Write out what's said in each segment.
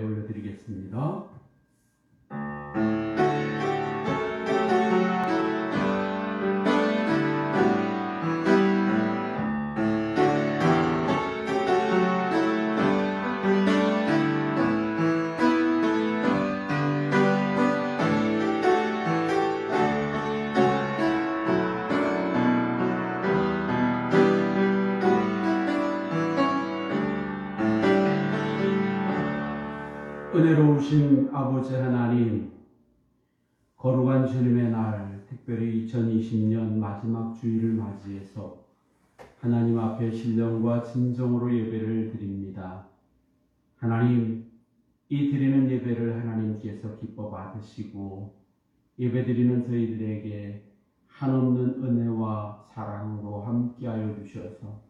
올려드리겠습니다. 은혜로우신 아버지 하나님, 거룩한 주님의 날, 특별히 2020년 마지막 주일을 맞이해서 하나님 앞에 신령과 진정으로 예배를 드립니다. 하나님, 이 드리는 예배를 하나님께서 기뻐 받으시고 예배드리는 저희들에게 한없는 은혜와 사랑으로 함께하여 주셔서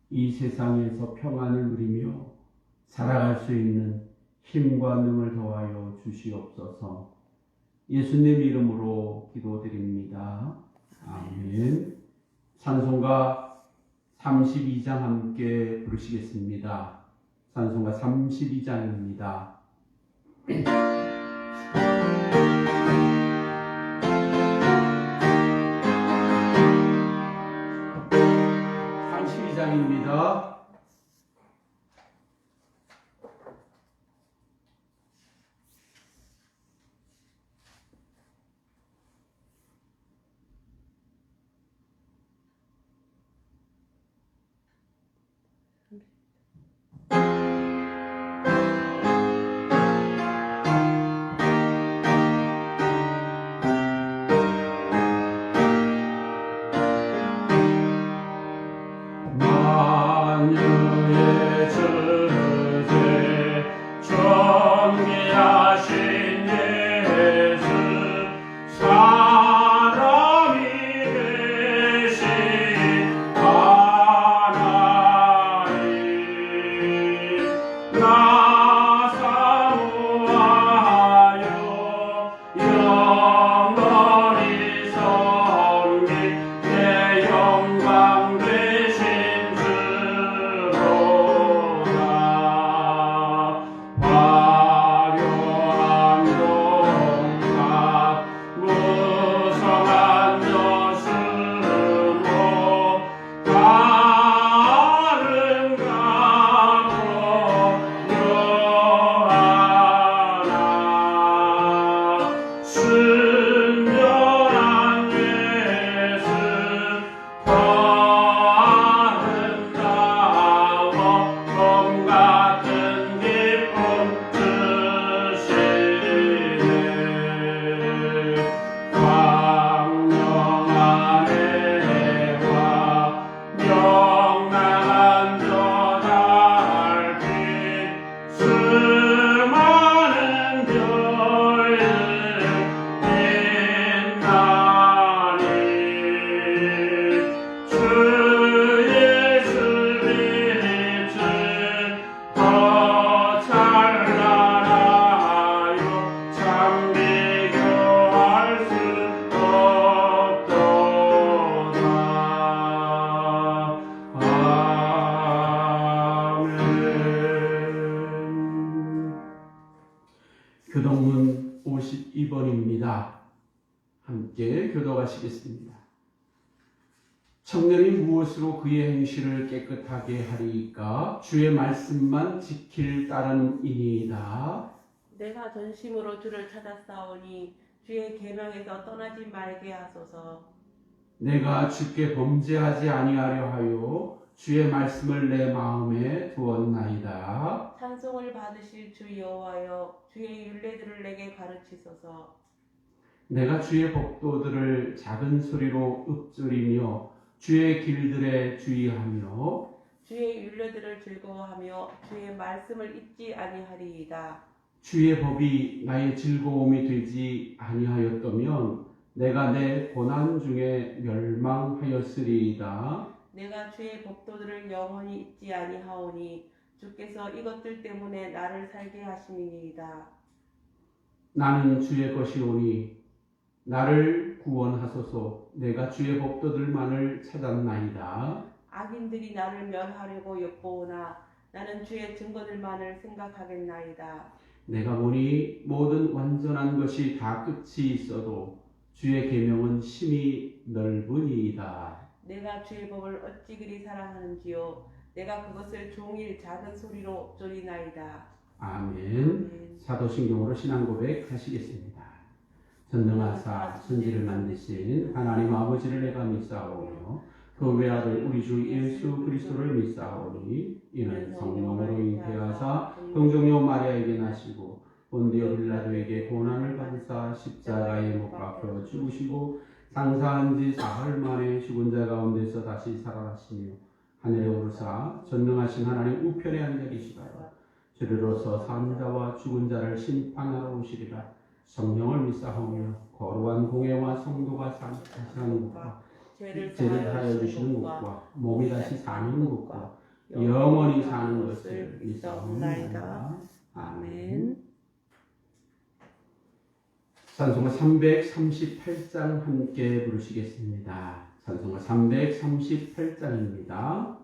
이 세상에서 평안을 누리며 살아갈 수 있는 힘과 능을 더하여 주시옵소서. 예수님 이름으로 기도드립니다. 아멘. 찬송가 32장 함께 부르시겠습니다. 찬송가 32장입니다. 32장입니다. 교동문 52번입니다. 함께 교도하시겠습니다. 청년이 무엇으로 그의 행실을 깨끗하게 하리이까? 주의 말씀만 지킬 따름이니이다. 내가 전심으로 주를 찾았사오니 주의 계명에서 떠나지 말게 하소서. 내가 주께 범죄하지 아니하려 하여 주의 말씀을 내 마음에 두었나이다. 찬송을 받으실 주 여호와여, 주의 율례들을 내게 가르치소서. 내가 주의 법도들을 작은 소리로 읊조리며 주의 길들에 주의하며 주의 율례들을 즐거워하며 주의 말씀을 잊지 아니하리이다. 주의 법이 나의 즐거움이 되지 아니하였다면 내가 내 고난 중에 멸망하였으리이다. 내가 주의 법도들을 영원히 잊지 아니하오니 주께서 이것들 때문에 나를 살게 하심이니이다. 나는 주의 것이오니 나를 구원하소서. 내가 주의 법도들만을 찾았나이다. 악인들이 나를 멸하려고 엿보오나 나는 주의 증거들만을 생각하겠나이다. 내가 보니 모든 완전한 것이 다 끝이 있어도 주의 계명은 심히 넓으니이다. 내가 주의 법을 어찌 그리 사랑하는지요. 내가 그것을 종일 작은 소리로 쫄이나이다. 아멘. 사도신경으로 신앙 고백 하시겠습니다. 전능하사 천지를 만드신 하나님 아버지를 내가 믿사오며 그 외아들 우리 주 예수 그리스도를 믿사오니 이는 성령으로 잉태하사 동정녀 마리아에게 나시고 본디오 빌라도에게 고난을 받으사 십자가에 못 박혀 죽으시고 장사한 지 사흘 만에 죽은 자 가운데서 다시 살아나시며 하늘에 오르사 전능하신 하나님 우편에 앉아 계시다가 주리로서 산 자와 죽은 자를 심판하러 오시리라. 성령을 믿사오며 거룩한 공예와 성도가 사는 것과 죄를 하여 주시는 것과 몸이 다시 사는 것과 영원히 사는 것을 믿사옵나이다. 아멘. 찬송가 338장 함께 부르시겠습니다. 찬송가 338장입니다.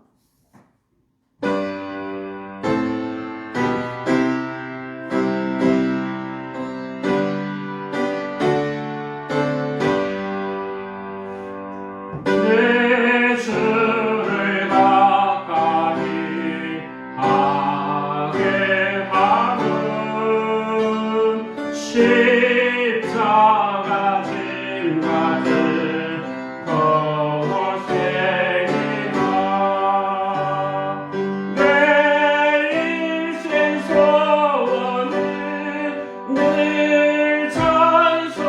십자가 짐가진 거생이다. 내 인생 소원은 늘 찬송하면서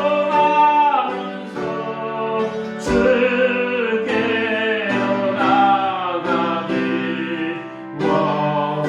주께로 나가기 원합니다.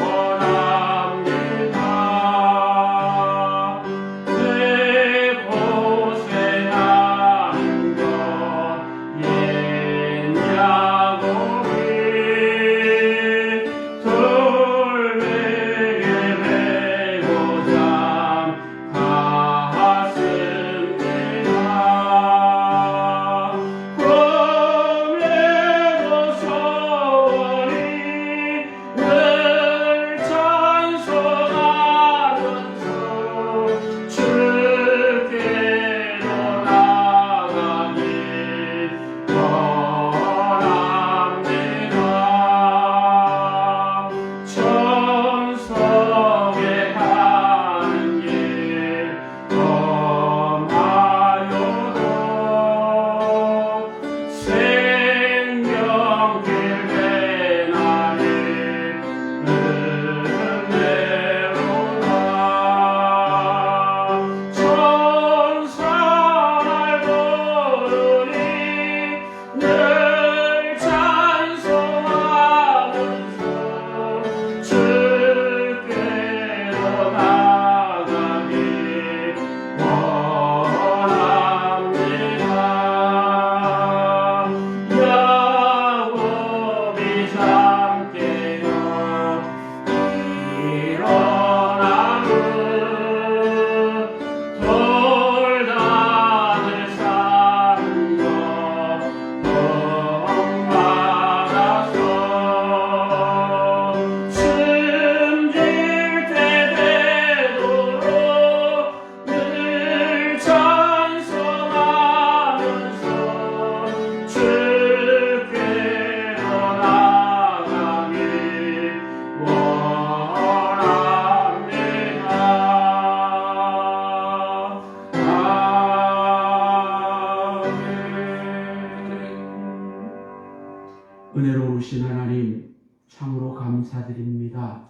은혜로우신 하나님 참으로 감사드립니다.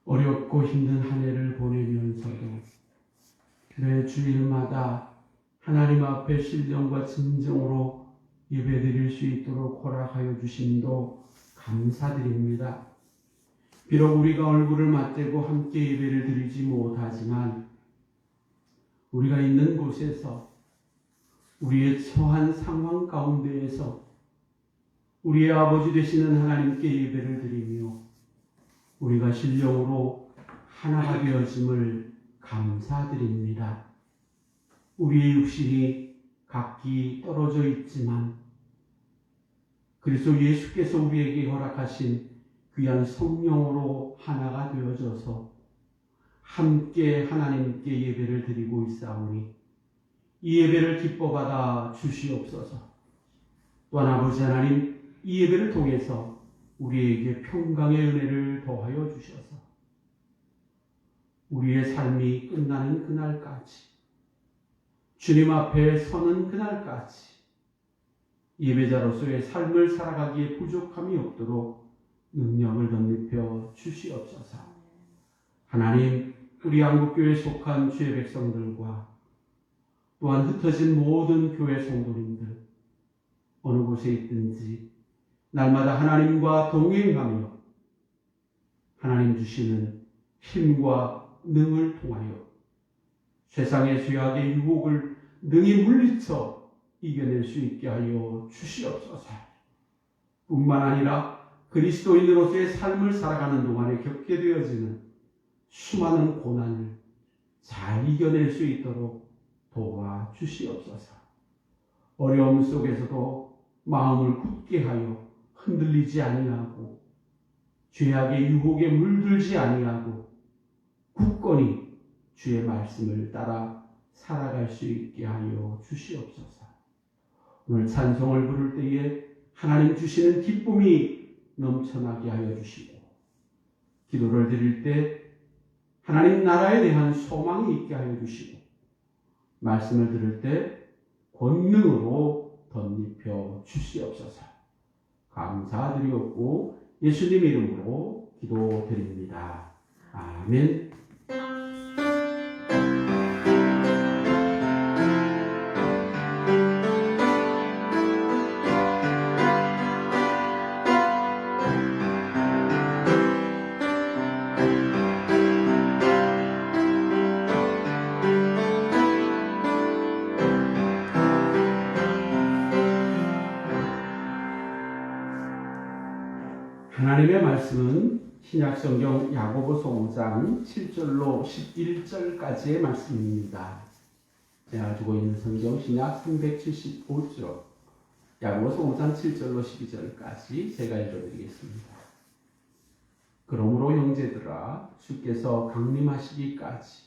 어렵고 힘든 한 해를 보내면서도 매 주일마다 하나님 앞에 신령과 진정으로 예배드릴 수 있도록 허락하여 주심도 감사드립니다. 비록 우리가 얼굴을 맞대고 함께 예배를 드리지 못하지만 우리가 있는 곳에서 우리의 처한 상황 가운데에서 우리의 아버지 되시는 하나님께 예배를 드리며 우리가 신령으로 하나가 되어짐을 감사드립니다. 우리의 육신이 각기 떨어져 있지만 그리스도 예수께서 우리에게 허락하신 귀한 성령으로 하나가 되어져서 함께 하나님께 예배를 드리고 있사오니 이 예배를 기뻐받아 주시옵소서. 또한 아버지 하나님, 이 예배를 통해서 우리에게 평강의 은혜를 더하여 주셔서 우리의 삶이 끝나는 그날까지, 주님 앞에 서는 그날까지 예배자로서의 삶을 살아가기에 부족함이 없도록 능력을 덧입혀 주시옵소서. 하나님, 우리 한국교회에 속한 주의 백성들과 또한 흩어진 모든 교회 성도님들, 어느 곳에 있든지 날마다 하나님과 동행하며 하나님 주시는 힘과 능을 통하여 세상의 죄악의 유혹을 능히 물리쳐 이겨낼 수 있게 하여 주시옵소서. 뿐만 아니라 그리스도인으로서의 삶을 살아가는 동안에 겪게 되어지는 수많은 고난을 잘 이겨낼 수 있도록 도와주시옵소서. 어려움 속에서도 마음을 굳게 하여 흔들리지 아니하고 죄악의 유혹에 물들지 아니하고 굳건히 주의 말씀을 따라 살아갈 수 있게 하여 주시옵소서. 오늘 찬송을 부를 때에 하나님 주시는 기쁨이 넘쳐나게 하여 주시고, 기도를 드릴 때 하나님 나라에 대한 소망이 있게 하여 주시고, 말씀을 들을 때 권능으로 덧입혀 주시옵소서. 감사드리옵고 예수님 이름으로 기도드립니다. 아멘. 하나님의 말씀은 신약성경 야고보서 5장 7절로 11절까지의 말씀입니다. 제가 가지고 있는 성경 신약 375쪽, 야고보서 5장 7절로 12절까지 제가 읽어드리겠습니다. 그러므로 형제들아, 주께서 강림하시기까지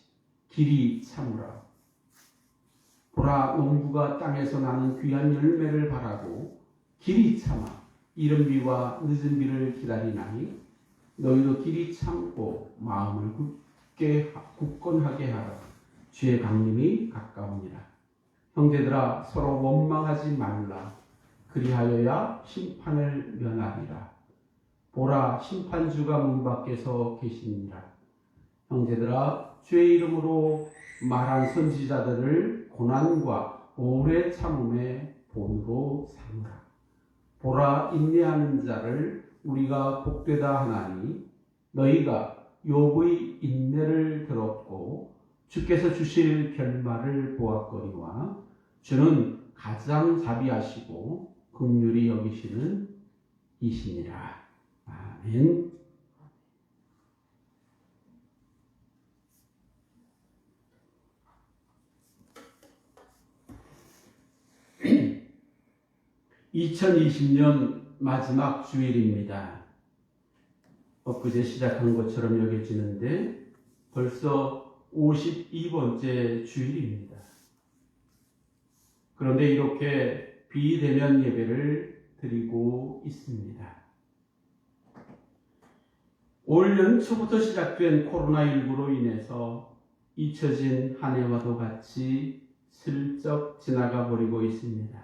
길이 참으라. 보라, 농부가 땅에서 나는 귀한 열매를 바라고 길이 참아 이른 비와 늦은 비를 기다리나니 너희도 길이 참고 마음을 굳건하게 하라. 주의 강림이 가까우니라. 형제들아, 서로 원망하지 말라. 그리하여야 심판을 면하리라. 보라, 심판주가 문 밖에서 계시니라. 형제들아, 주의 이름으로 말한 선지자들을 고난과 오래 참음의 본으로 삼으라. 보라, 인내하는 자를 우리가 복되다 하나니 너희가 욥의 인내를 들었고 주께서 주실 결말을 보았거니와 주는 가장 자비하시고 긍휼히 여기시는 이시니라. 아멘. (2020년) 마지막 주일입니다. 엊그제 시작한 것처럼 여겨지는데 벌써 52번째 주일입니다. 그런데 이렇게 비대면 예배를 드리고 있습니다. 올 연초부터 시작된 코로나19로 인해서 잊혀진 한 해와도 같이 슬쩍 지나가 버리고 있습니다.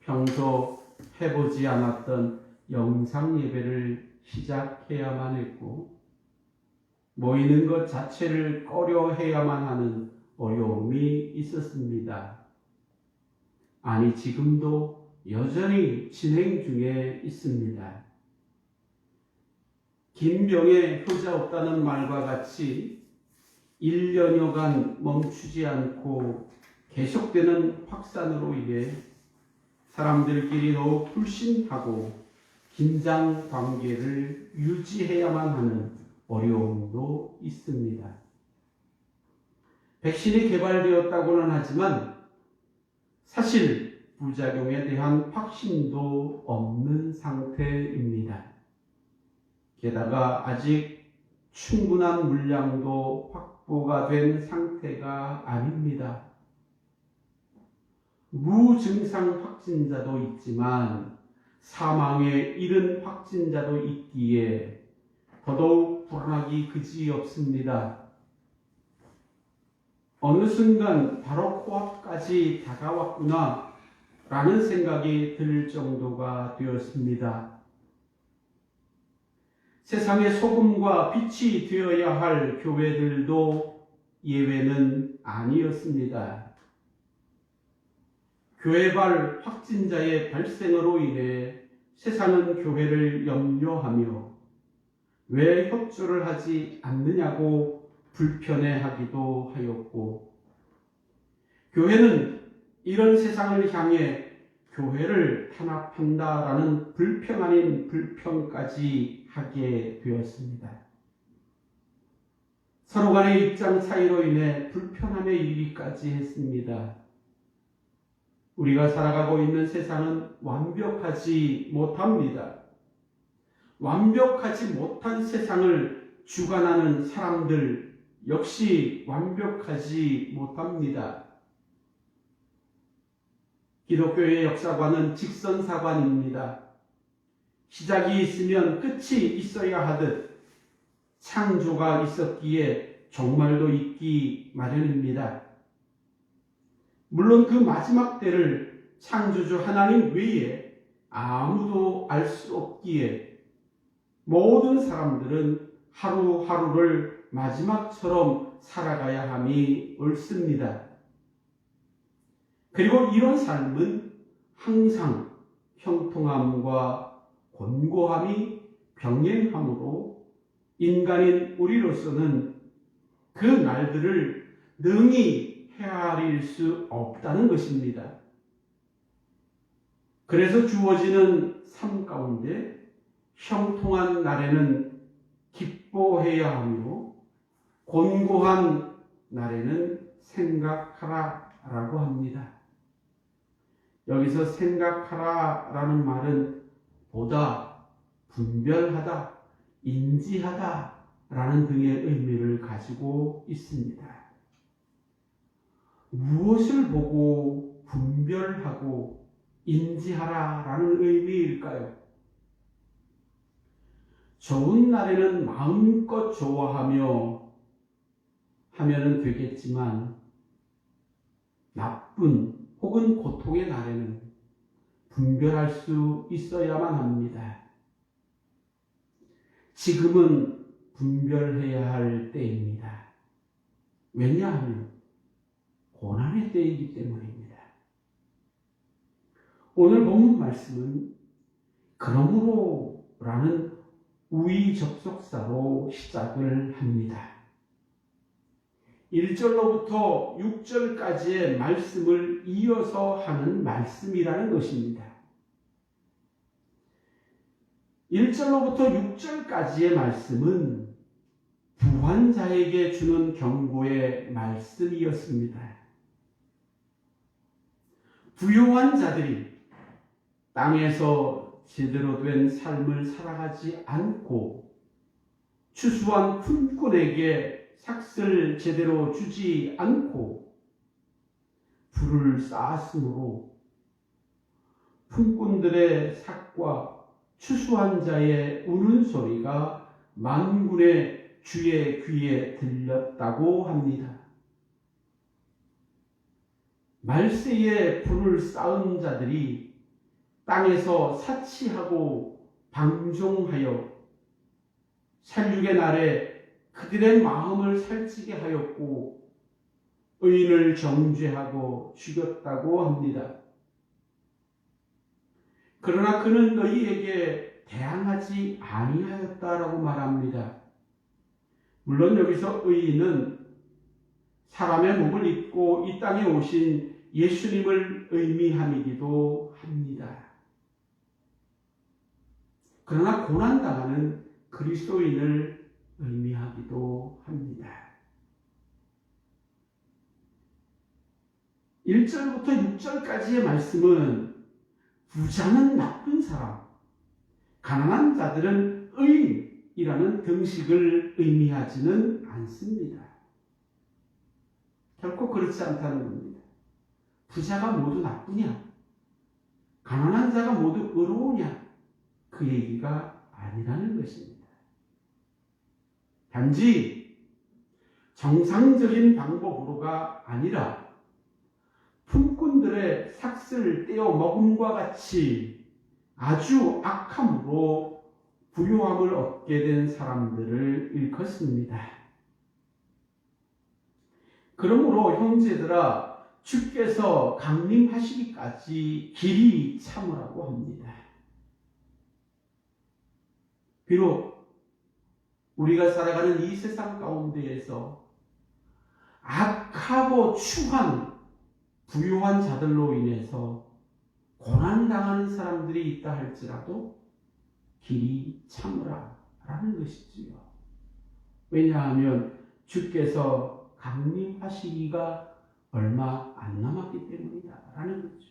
평소 해보지 않았던 영상 예배를 시작해야만 했고 모이는 것 자체를 꺼려해야만 하는 어려움이 있었습니다. 아니, 지금도 여전히 진행 중에 있습니다. 긴 병에 효자 없다는 말과 같이 1년여간 멈추지 않고 계속되는 확산으로 인해 사람들끼리 더욱 불신하고 긴장 관계를 유지해야만 하는 어려움도 있습니다. 백신이 개발되었다고는 하지만 사실 부작용에 대한 확신도 없는 상태입니다. 게다가 아직 충분한 물량도 확보가 된 상태가 아닙니다. 무증상 확진자도 있지만 사망에 이른 확진자도 있기에 더더욱 불안하기 그지없습니다. 어느 순간 바로 코앞까지 다가왔구나 라는 생각이 들 정도가 되었습니다. 세상의 소금과 빛이 되어야 할 교회들도 예외는 아니었습니다. 교회발 확진자의 발생으로 인해 세상은 교회를 염려하며 왜 협조를 하지 않느냐고 불편해하기도 하였고, 교회는 이런 세상을 향해 교회를 탄압한다라는 불평 아닌 불평까지 하게 되었습니다. 서로 간의 입장 차이로 인해 불편함에 이르기까지 했습니다. 우리가 살아가고 있는 세상은 완벽하지 못합니다. 완벽하지 못한 세상을 주관하는 사람들 역시 완벽하지 못합니다. 기독교의 역사관은 직선사관입니다. 시작이 있으면 끝이 있어야 하듯 창조가 있었기에 종말도 있기 마련입니다. 물론 그 마지막 때를 창조주 하나님 외에 아무도 알 수 없기에 모든 사람들은 하루하루를 마지막처럼 살아가야 함이 옳습니다. 그리고 이런 삶은 항상 형통함과 곤고함이 병행하므로 인간인 우리로서는 그 날들을 능히 헤아릴 수 없다는 것입니다. 그래서 주어지는 삶 가운데 형통한 날에는 기뻐해야 하며 곤고한 날에는 생각하라라고 합니다. 여기서 생각하라라는 말은 보다, 분별하다, 인지하다라는 등의 의미를 가지고 있습니다. 무엇을 보고 분별하고 인지하라라는 의미일까요? 좋은 날에는 마음껏 좋아하며 하면은 되겠지만 나쁜 혹은 고통의 날에는 분별할 수 있어야만 합니다. 지금은 분별해야 할 때입니다. 왜냐하면 고난의 때이기 때문입니다. 오늘 본문 말씀은 그러므로 라는 우의 접속사로 시작을 합니다. 1절로부터 6절까지의 말씀을 이어서 하는 말씀이라는 것입니다. 1절로부터 6절까지의 말씀은 부환자에게 주는 경고의 말씀이었습니다. 부요한 자들이 땅에서 제대로 된 삶을 살아가지 않고 추수한 품꾼에게 삭슬 제대로 주지 않고 불을 쌓았으므로 품꾼들의 삭과 추수한 자의 우는 소리가 만군의 주의 귀에 들렸다고 합니다. 말세에 불을 쌓은 자들이 땅에서 사치하고 방종하여 살육의 날에 그들의 마음을 살찌게 하였고 의인을 정죄하고 죽였다고 합니다. 그러나 그는 너희에게 대항하지 아니하였다라고 말합니다. 물론 여기서 의인은 사람의 몸을 입고 이 땅에 오신 예수님을 의미함이기도 합니다. 그러나 고난당하는 그리스도인을 의미하기도 합니다. 1절부터 6절까지의 말씀은 부자는 나쁜 사람, 가난한 자들은 의인, 이라는 등식을 의미하지는 않습니다. 결코 그렇지 않다는 겁니다. 부자가 모두 나쁘냐? 가난한 자가 모두 의로우냐? 그 얘기가 아니라는 것입니다. 단지 정상적인 방법으로가 아니라 품꾼들의 삭슬 떼어 먹음과 같이 아주 악함으로 부요함을 얻게 된 사람들을 일컫습니다. 그러므로 형제들아, 주께서 강림하시기까지 길이 참으라고 합니다. 비록 우리가 살아가는 이 세상 가운데에서 악하고 추한 부요한 자들로 인해서 고난당하는 사람들이 있다 할지라도 길이 참으라 라는 것이지요. 왜냐하면 주께서 강림하시기가 얼마 안 남았기 때문이다 라는 거죠.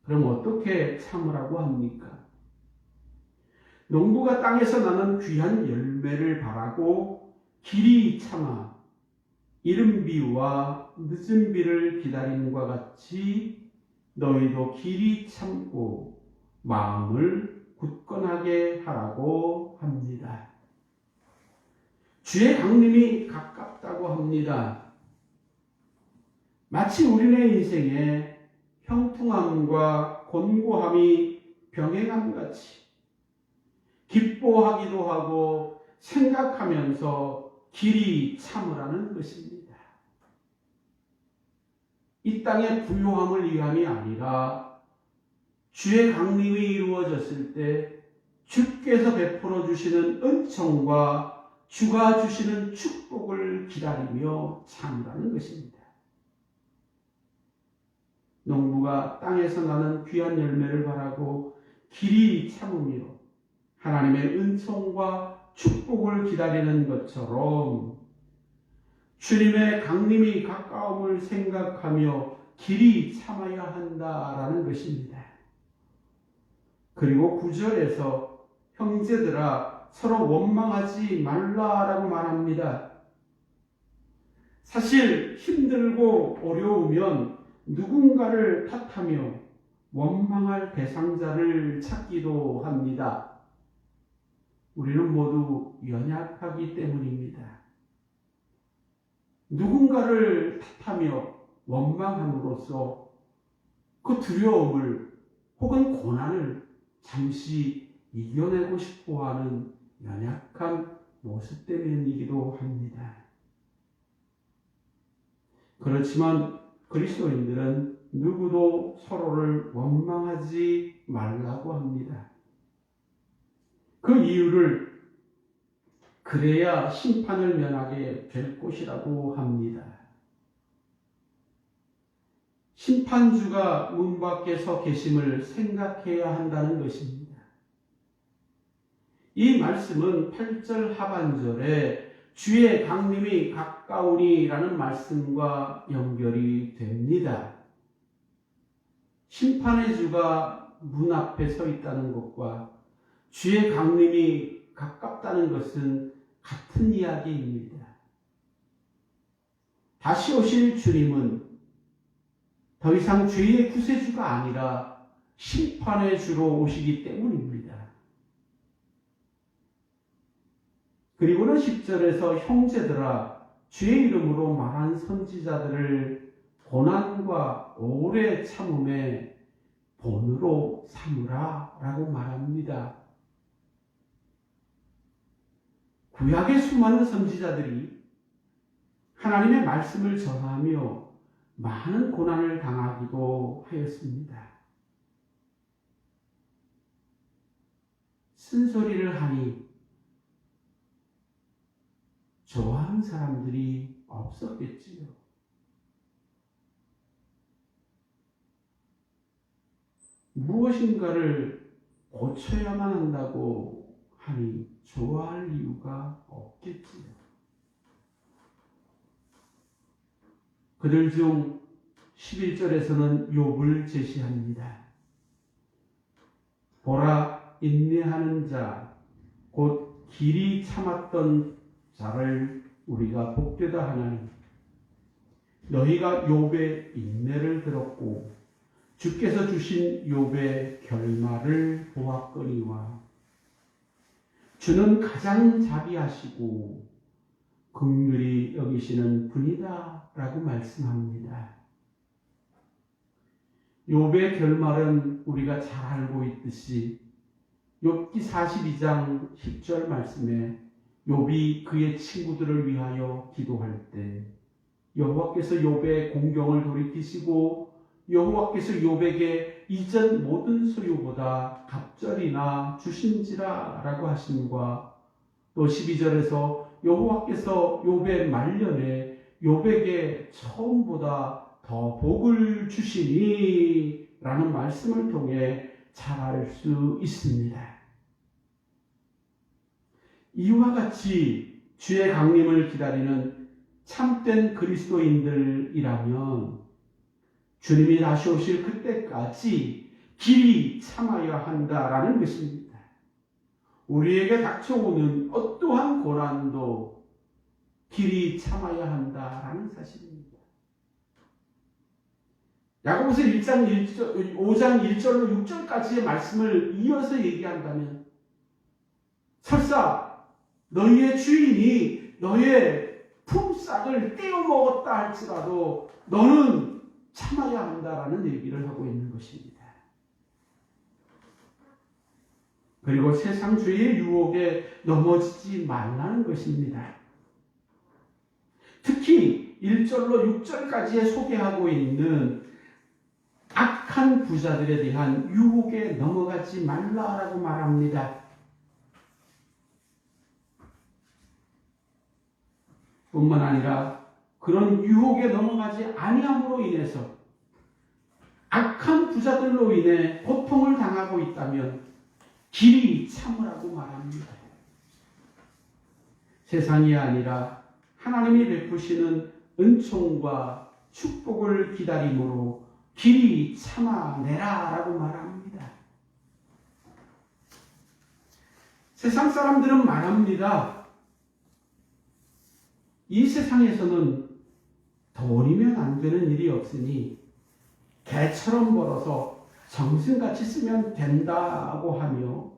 그럼 어떻게 참으라고 합니까? 농부가 땅에서 나는 귀한 열매를 바라고 길이 참아 이른 비와 늦은 비를 기다림과 같이 너희도 길이 참고 마음을 굳건하게 하라고 합니다. 주의 강림이 가깝다고 합니다. 마치 우리네 인생에 형통함과 곤고함이 병행함같이 기뻐하기도 하고 생각하면서 길이 참으라는 것입니다. 이 땅의 부요함을 위함이 아니라 주의 강림이 이루어졌을 때 주께서 베풀어 주시는 은총과 주가 주시는 축복을 기다리며 참으라는 것입니다. 농부가 땅에서 나는 귀한 열매를 바라고 길이 참으며 하나님의 은총과 축복을 기다리는 것처럼 주님의 강림이 가까움을 생각하며 길이 참아야 한다라는 것입니다. 그리고 9절에서 형제들아 서로 원망하지 말라라고 말합니다. 사실 힘들고 어려우면 누군가를 탓하며 원망할 대상자를 찾기도 합니다. 우리는 모두 연약하기 때문입니다. 누군가를 탓하며 원망함으로써 그 두려움을 혹은 고난을 잠시 이겨내고 싶어하는 연약한 모습 때문이기도 합니다. 그렇지만 그리스도인들은 누구도 서로를 원망하지 말라고 합니다. 그 이유를 그래야 심판을 면하게 될 것이라고 합니다. 심판주가 문 밖에 서 계심을 생각해야 한다는 것입니다. 이 말씀은 8절 하반절에 주의 강림이 가까우니라는 말씀과 연결이 됩니다. 심판의 주가 문 앞에 서 있다는 것과 주의 강림이 가깝다는 것은 같은 이야기입니다. 다시 오실 주님은 더 이상 죄의 구세주가 아니라 심판의 주로 오시기 때문입니다. 그리고는 10절에서 형제들아 주의 이름으로 말한 선지자들을 고난과 오래 참음의 본으로 삼으라 라고 말합니다. 구약의 수많은 선지자들이 하나님의 말씀을 전하며 많은 고난을 당하기도 하였습니다. 쓴소리를 하니 좋아하는 사람들이 없었겠지요. 무엇인가를 고쳐야만 한다고 하니 좋아할 이유가 없겠지요. 그들 중 11절에서는 욥을 제시합니다. 보라, 인내하는 자, 곧 길이 참았던 자를 우리가 복되다 하나니 너희가 욥의 인내를 들었고 주께서 주신 욥의 결말을 보았거니와 주는 가장 자비하시고 긍휼히 여기시는 분이다 라고 말씀합니다. 욥의 결말은 우리가 잘 알고 있듯이 욥기 42장 10절 말씀에 욥이 그의 친구들을 위하여 기도할 때 여호와께서 욥의 공경을 돌이키시고 여호와께서 욥에게 이전 모든 소유보다 갑절이나 주신지라 라고 하심과 또 12절에서 여호와께서 욥의 말년에 욥에게 처음보다 더 복을 주시니 라는 말씀을 통해 잘 알 수 있습니다. 이와 같이 주의 강림을 기다리는 참된 그리스도인들이라면 주님이 다시 오실 그때까지 길이 참아야 한다라는 것입니다. 우리에게 닥쳐오는 어떠한 고난도 길이 참아야 한다라는 사실입니다. 야고보서 5장 1절로 6절까지의 말씀을 이어서 얘기한다면 설사 너희의 주인이 너의 품삯을 떼어먹었다 할지라도 너는 참아야 한다라는 얘기를 하고 있는 것입니다. 그리고 세상 죄의 유혹에 넘어지지 말라는 것입니다. 특히 1절로 6절까지에 소개하고 있는 악한 부자들에 대한 유혹에 넘어가지 말라라고 말합니다. 뿐만 아니라 그런 유혹에 넘어가지 아니함으로 인해서 악한 부자들로 인해 고통을 당하고 있다면 길이 참으라고 말합니다. 세상이 아니라 하나님이 베푸시는 은총과 축복을 기다림으로 길이 참아내라 라고 말합니다. 세상 사람들은 말합니다. 이 세상에서는 돈이면 안 되는 일이 없으니 개처럼 벌어서 정승같이 쓰면 된다고 하며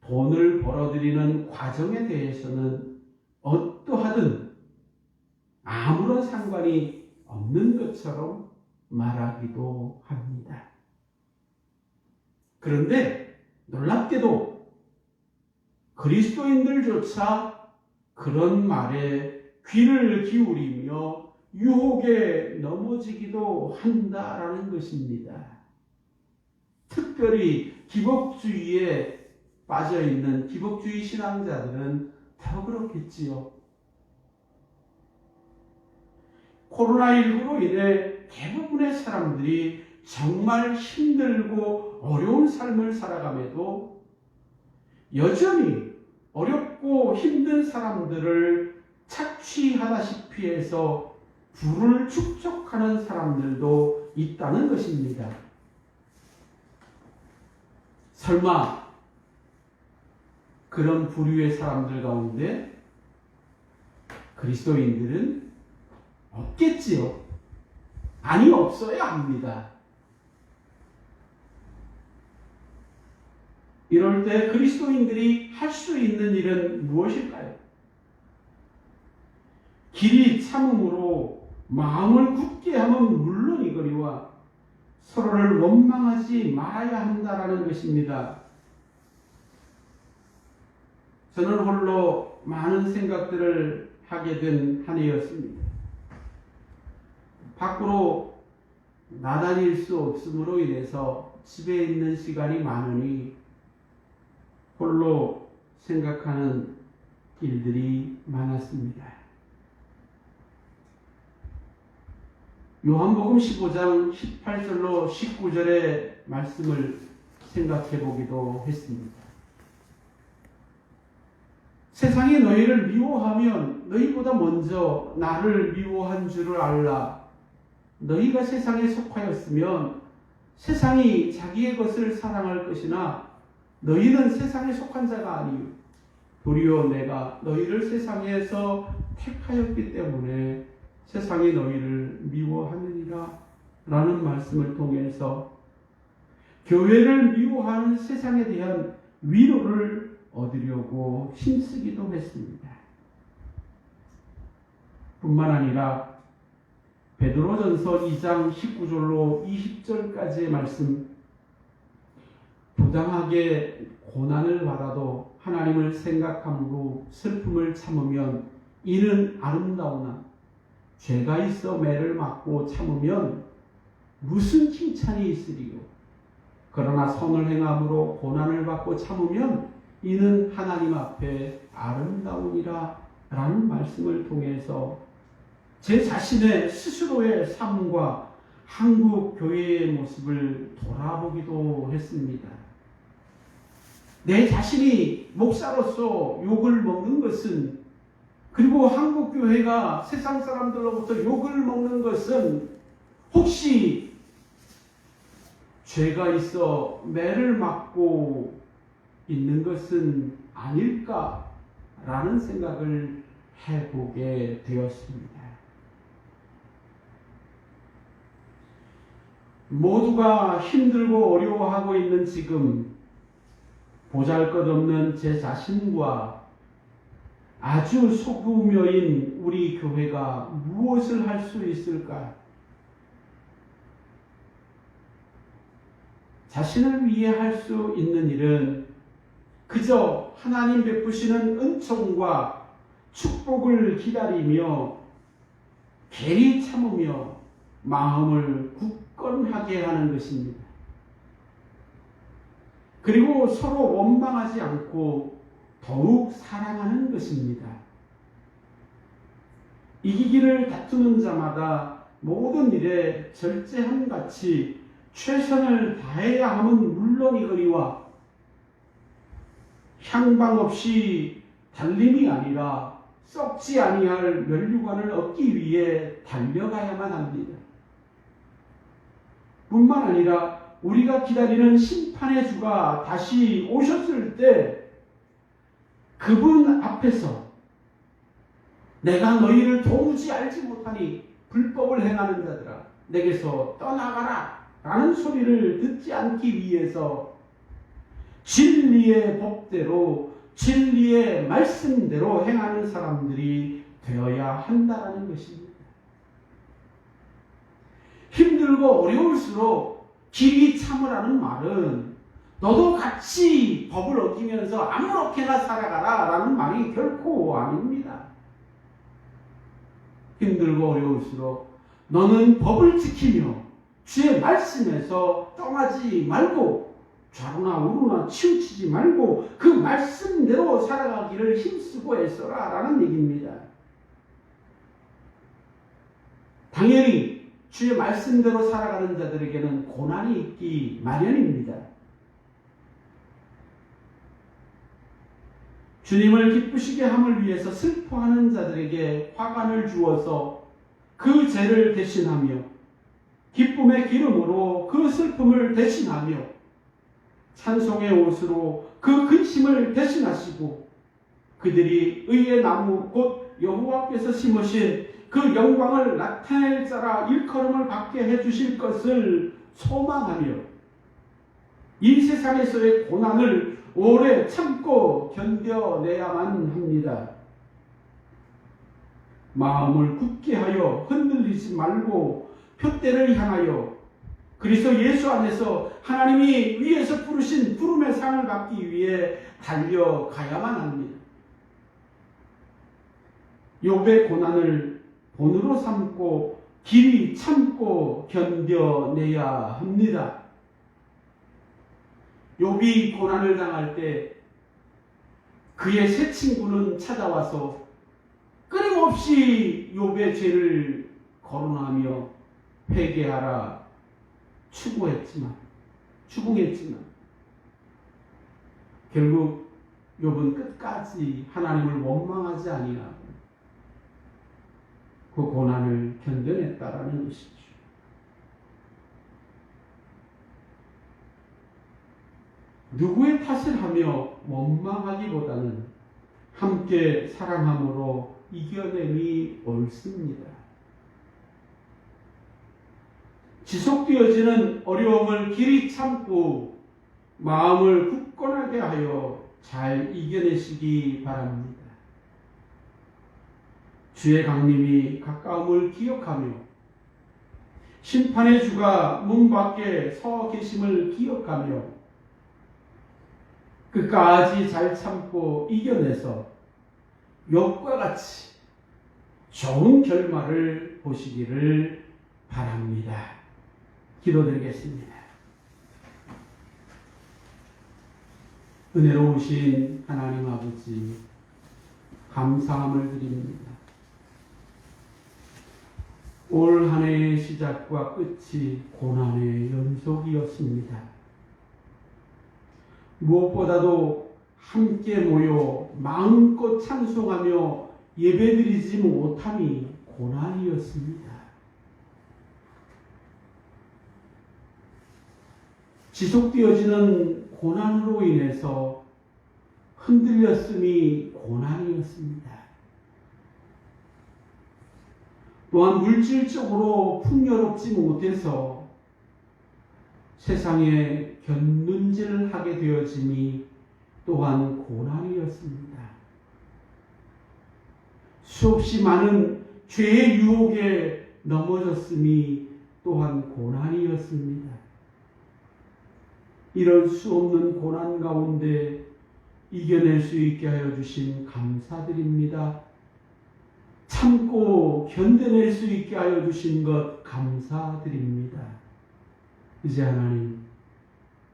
돈을 벌어들이는 과정에 대해서는 어떠하든 아무런 상관이 없는 것처럼 말하기도 합니다. 그런데 놀랍게도 그리스도인들조차 그런 말에 귀를 기울이며 유혹에 넘어지기도 한다라는 것입니다. 특별히 기복주의에 빠져있는 기복주의 신앙자들은 더 그렇겠지요. 코로나19로 인해 대부분의 사람들이 정말 힘들고 어려운 삶을 살아감에도 여전히 어렵고 힘든 사람들을 착취하다시피 해서 부를 축적하는 사람들도 있다는 것입니다. 설마 그런 부류의 사람들 가운데 그리스도인들은 없겠지요. 아니, 없어야 합니다. 이럴 때 그리스도인들이 할 수 있는 일은 무엇일까요? 길이 참음으로 마음을 굳게 하면 물론이거니와 서로를 원망하지 말아야 한다라는 것입니다. 저는 홀로 많은 생각들을 하게 된 한 해였습니다. 밖으로 나다닐 수 없음으로 인해서 집에 있는 시간이 많으니 홀로 생각하는 일들이 많았습니다. 요한복음 15장 18절로 19절의 말씀을 생각해 보기도 했습니다. 세상이 너희를 미워하면 너희보다 먼저 나를 미워한 줄을 알라. 너희가 세상에 속하였으면 세상이 자기의 것을 사랑할 것이나 너희는 세상에 속한 자가 아니요 도리어 내가 너희를 세상에서 택하였기 때문에 세상이 너희를 미워하느니라 라는 말씀을 통해서 교회를 미워하는 세상에 대한 위로를 얻으려고 힘쓰기도 했습니다. 뿐만 아니라 베드로전서 2장 19절로 20절까지의 말씀, 부당하게 고난을 받아도 하나님을 생각함으로 슬픔을 참으면 이는 아름다우나 죄가 있어 매를 맞고 참으면 무슨 칭찬이 있으리요. 그러나 선을 행함으로 고난을 받고 참으면 이는 하나님 앞에 아름다우니라 라는 말씀을 통해서 제 자신의 스스로의 삶과 한국 교회의 모습을 돌아보기도 했습니다. 내 자신이 목사로서 욕을 먹는 것은, 그리고 한국 교회가 세상 사람들로부터 욕을 먹는 것은 혹시 죄가 있어 매를 맞고 있는 것은 아닐까라는 생각을 해보게 되었습니다. 모두가 힘들고 어려워하고 있는 지금 보잘것없는 제 자신과 아주 소규모인 우리 교회가 무엇을 할 수 있을까? 자신을 위해 할 수 있는 일은 그저 하나님 베푸시는 은총과 축복을 기다리며 괜히 참으며 마음을 굳건하게 하는 것입니다. 그리고 서로 원망하지 않고 더욱 사랑하는 것입니다. 이기기를 다투는 자마다 모든 일에 절제함같이 최선을 다해야 함은 물론이거니와 향방 없이 달림이 아니라 썩지 아니할 면류관을 얻기 위해 달려가야만 합니다. 뿐만 아니라 우리가 기다리는 심판의 주가 다시 오셨을 때 그분 앞에서 내가 너희를 도무지 알지 못하니 불법을 행하는 자들아 내게서 떠나가라 라는 소리를 듣지 않기 위해서 진리의 법대로 진리의 말씀대로 행하는 사람들이 되어야 한다는 것입니다. 힘들고 어려울수록 길이 참으라는 말은 너도 같이 법을 어기면서 아무렇게나 살아가라 라는 말이 결코 아닙니다. 힘들고 어려울수록 너는 법을 지키며 주의 말씀에서 떠나지 말고 좌로나 우로나 치우치지 말고 그 말씀대로 살아가기를 힘쓰고 애써라 라는 얘기입니다. 당연히 주의 말씀대로 살아가는 자들에게는 고난이 있기 마련입니다. 주님을 기쁘시게 함을 위해서 슬퍼하는 자들에게 화관을 주어서 그 죄를 대신하며 기쁨의 기름으로 그 슬픔을 대신하며 찬송의 옷으로 그 근심을 대신하시고 그들이 의의 나무 곧 여호와께서 심으신 그 영광을 나타낼 자라 일컬음을 받게 해주실 것을 소망하며 이 세상에서의 고난을 오래 참고 견뎌내야만 합니다. 마음을 굳게 하여 흔들리지 말고 표대를 향하여 그리스도 예수 안에서 하나님이 위에서 부르신 부름의 상을 받기 위해 달려가야만 합니다. 욥의 고난을 본으로 삼고 길이 참고 견뎌내야 합니다. 욥이 고난을 당할 때 그의 세 친구는 찾아와서 끊임없이 욥의 죄를 거론하며 회개하라 추궁했지만 결국 욥은 끝까지 하나님을 원망하지 아니하고 그 고난을 견뎌냈다라는 것이죠. 누구의 탓을 하며 원망하기보다는 함께 사랑함으로 이겨냄이 옳습니다. 지속되어지는 어려움을 길이 참고 마음을 굳건하게 하여 잘 이겨내시기 바랍니다. 주의 강림이 가까움을 기억하며 심판의 주가 문 밖에 서 계심을 기억하며 끝까지 잘 참고 이겨내서 욥과 같이 좋은 결말을 보시기를 바랍니다. 기도드리겠습니다. 은혜로우신 하나님 아버지, 감사함을 드립니다. 올 한 해의 시작과 끝이 고난의 연속이었습니다. 무엇보다도 함께 모여 마음껏 찬송하며 예배드리지 못함이 고난이었습니다. 지속되어지는 고난으로 인해서 흔들렸음이 고난이었습니다. 또한 물질적으로 풍요롭지 못해서 세상에 견눈질을 하게 되어짐이 또한 고난이었습니다. 수없이 많은 죄의 유혹에 넘어졌음이 또한 고난이었습니다. 이런 수없는 고난 가운데 이겨낼 수 있게 하여 주신 감사드립니다. 참고 견뎌낼 수 있게 하여 주신 것 감사드립니다. 이제 하나님,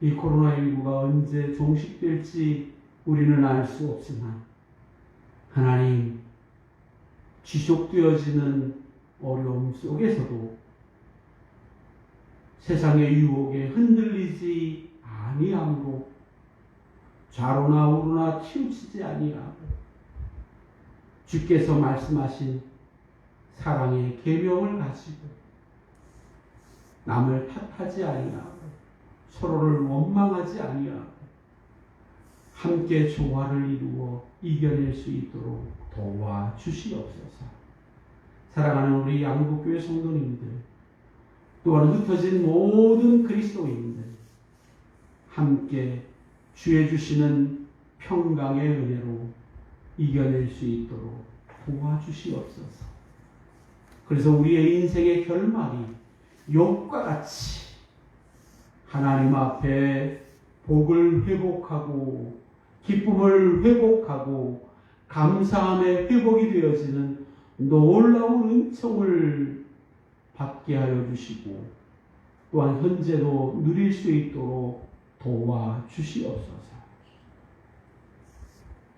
이 코로나19가 언제 종식될지 우리는 알 수 없으나 하나님, 지속되어지는 어려움 속에서도 세상의 유혹에 흔들리지 아니함으로 좌로나 우로나 치우치지 아니하고 주께서 말씀하신 사랑의 계명을 가지고 남을 탓하지 아니하고 서로를 원망하지 아니하고 함께 조화를 이루어 이겨낼 수 있도록 도와주시옵소서. 사랑하는 우리 양북교회 성도님들, 또한 흩어진 모든 그리스도인들, 함께 주의 주시는 평강의 은혜로 이겨낼 수 있도록 도와주시옵소서. 그래서 우리의 인생의 결말이 욥과 같이 하나님 앞에 복을 회복하고 기쁨을 회복하고 감사함의 회복이 되어지는 놀라운 은총을 받게 하여 주시고 또한 현재도 누릴 수 있도록 도와주시옵소서.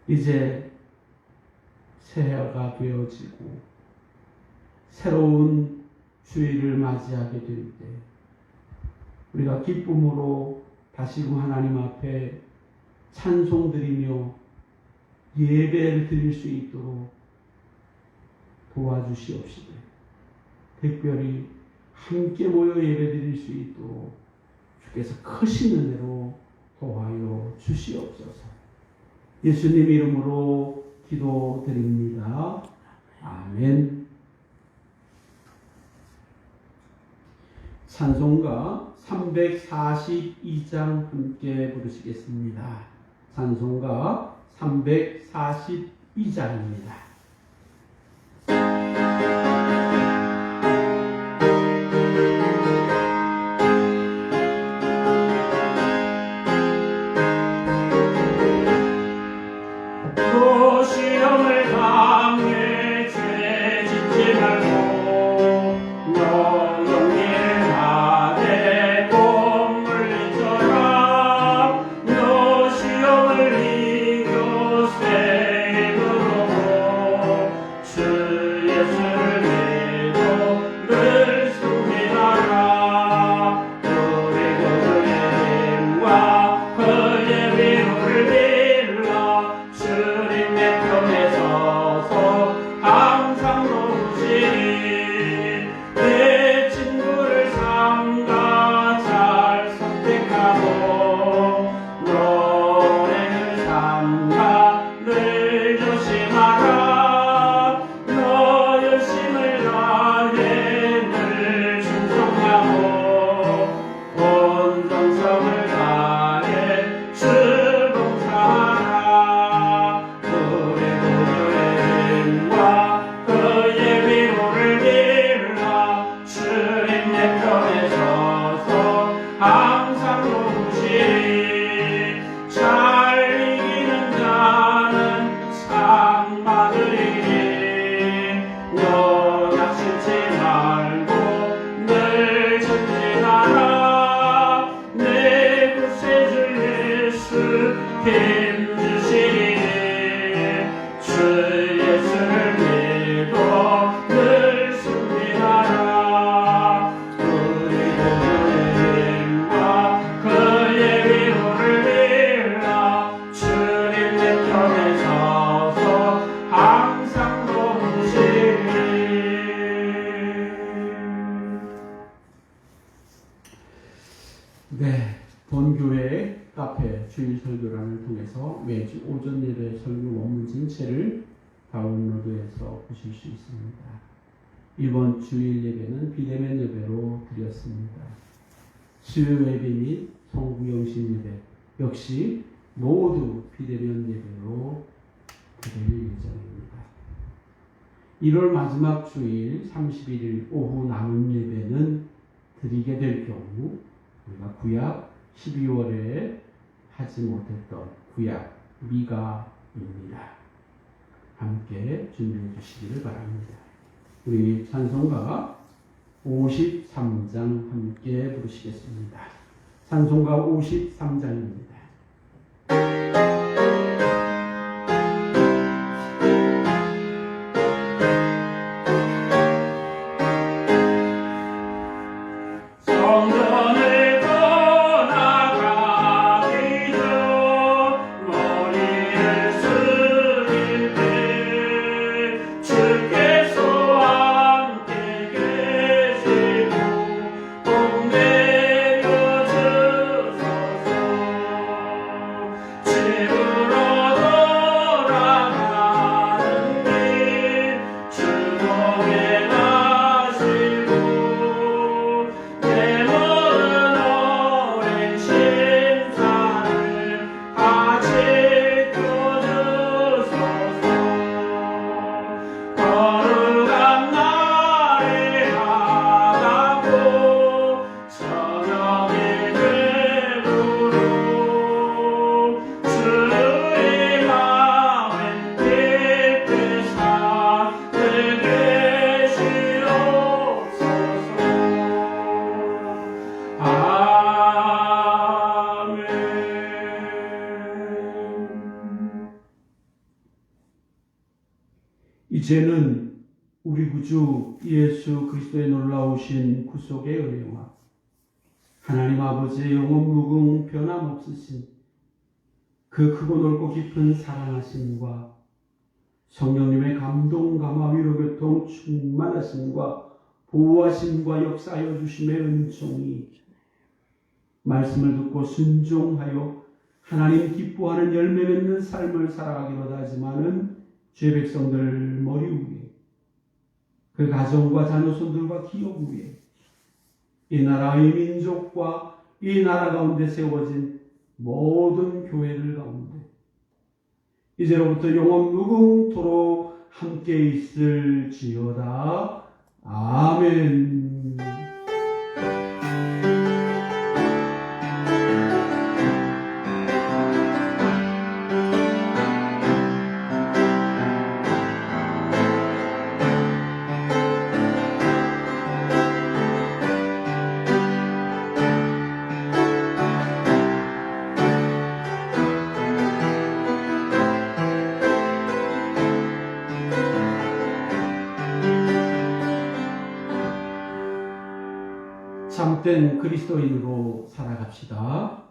이제 새해가 되어지고 새로운 주일을 맞이하게 될 때 우리가 기쁨으로 다시금 하나님 앞에 찬송드리며 예배를 드릴 수 있도록 도와주시옵시고 특별히 함께 모여 예배드릴 수 있도록 주께서 크신 은혜로 도와여 주시옵소서. 예수님 이름으로 기도드립니다. 아멘. 찬송가 342장 함께 부르시겠습니다. 찬송가 342장입니다. 너 시험을 이겨 새 힘으로 통해서 매주 오전 예배 설교 원문 전체를 다운로드해서 보실 수 있습니다. 이번 주일 예배는 비대면 예배로 드렸습니다. 수요 예배 및 송구영신 예배 역시 모두 비대면 예배로 드릴 예정입니다. 1월 마지막 주일 31일 오후 남은 예배는 드리게 될 경우 우리가 구약 12월에 하지 못했던 구약 미가입니다. 함께 준비해 주시기를 바랍니다. 우리 찬송가 53장 함께 부르시겠습니다. 찬송가 53장입니다. 성전을 떠나가기 전 머리를 숙일 때 주께서 함께 계시고 복 내려 주소서. 집으로 돌아가는 길 주님께 가시고 내 모든 오랜 신사를 같이 껴주소서. 거룩한 날에 가다고 저녁이 되므로 주의 마음에 깊이 살게 되시옵소서. 아멘. 이제는 우리 구주 예수 그리스도의 놀라우신 구속의 은혜와 하나님 아버지의 영원 무궁 변함없으신 그 크고 넓고 깊은 사랑하심과 성령님의 감동 감화 위로 교통 충만하심과 보호하심과 역사하여 주심의 은총이 말씀을 듣고 순종하여 하나님 기뻐하는 열매 맺는 삶을 살아가기로 다짐하는 죄 백성들 머리 위에 그 가정과 자녀손들과 기업 위에 이 나라의 민족과 이 나라 가운데 세워진 모든 교회들 가운데 이제로부터 영원 무궁토록 함께 있을지어다. 아멘. 참된 그리스도인으로 살아갑시다.